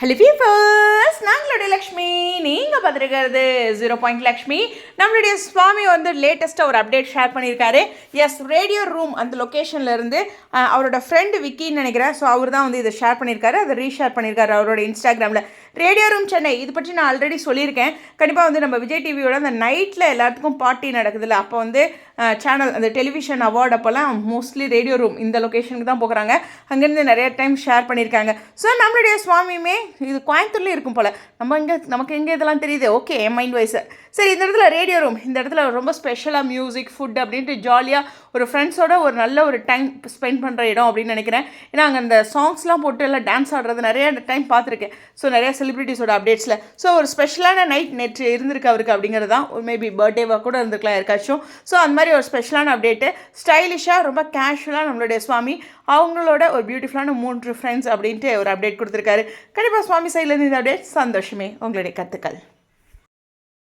Hello viewers, நாங்களுடைய Lakshmi, நீங்கள் பார்த்துருக்கிறது 0 லக்ஷ்மி. நம்மளுடைய சுவாமி வந்து லேட்டஸ்ட்டாக ஒரு அப்டேட் ஷேர் பண்ணியிருக்காரு. எஸ், ரேடியோ ரூம் அந்த லொக்கேஷன்லேருந்து அவரோட ஃப்ரெண்டு விக்கின்னு நினைக்கிறேன். ஸோ அவர் தான் வந்து இதை ஷேர் பண்ணியிருக்காரு, அதை ரீஷேர் பண்ணியிருக்காரு அவரோட இன்ஸ்டாகிராமில். ரேடியோ ரூம் சென்னை இது பற்றி நான் ஆல்ரெடி சொல்லியிருக்கேன். கண்டிப்பாக வந்து நம்ம விஜய் டிவியோட அந்த நைட்டில் எல்லாத்துக்கும் பார்ட்டி நடக்குதுல்ல, அப்போ வந்து சேனல் அந்த டெலிவிஷன் அவார்டு அப்போல்லாம் மோஸ்ட்லி ரேடியோ ரூம் இந்த லொக்கேஷனுக்கு தான் போகிறாங்க. அங்கேருந்து நிறைய டைம் ஷேர் பண்ணியிருக்காங்க. ஸோ நம்மளுடைய சுவாமியுமே இது கோயம்புத்தூர்லேயும் இருக்கும் போல். நமக்கு எங்கே இதெல்லாம் தெரியுது. ஓகே, என் மைண்ட் வைஸ் சரி. இந்த இடத்துல ரேடியோ ரூம், இந்த இடத்துல ரொம்ப ஸ்பெஷலாக மியூசிக் ஃபுட் அப்படின்ட்டு ஜாலியாக ஒரு ஃப்ரெண்ட்ஸோட ஒரு நல்ல ஒரு டைம் ஸ்பெண்ட் பண்ணுற இடம் அப்படின்னு நினைக்கிறேன். ஏன்னா அங்கே அந்த சாங்ஸ்லாம் போட்டு எல்லாம் டான்ஸ் ஆடுறது நிறைய டைம் பார்த்துருக்கேன். ஸோ நிறைய செலிப்ரிட்டிஸோட அப்டேட்ஸில். ஸோ ஒரு ஸ்பெஷலான நைட் நேற்று இருந்திருக்கு அவருக்கு அப்படிங்கிறது தான். மேபி பர்த்டேவாக கூட இருந்திருக்கலாம் யாருக்காச்சும். ஸோ அந்த மாதிரி ஒரு ஸ்பெஷலான அப்டேட்டு, ஸ்டைலிஷாக ரொம்ப கேஷுவலாக நம்மளுடைய சுவாமி அவங்களோட ஒரு பியூட்டிஃபுல்லான 3 ஃப்ரெண்ட்ஸ் அப்படின்ட்டு ஒரு அப்டேட் கொடுத்துருக்காரு. கண்டிப்பாக சுவாமி சைட்லேருந்து இந்த அப்டேட் சந்தோஷமே. உங்களுடைய கருத்துக்கள்.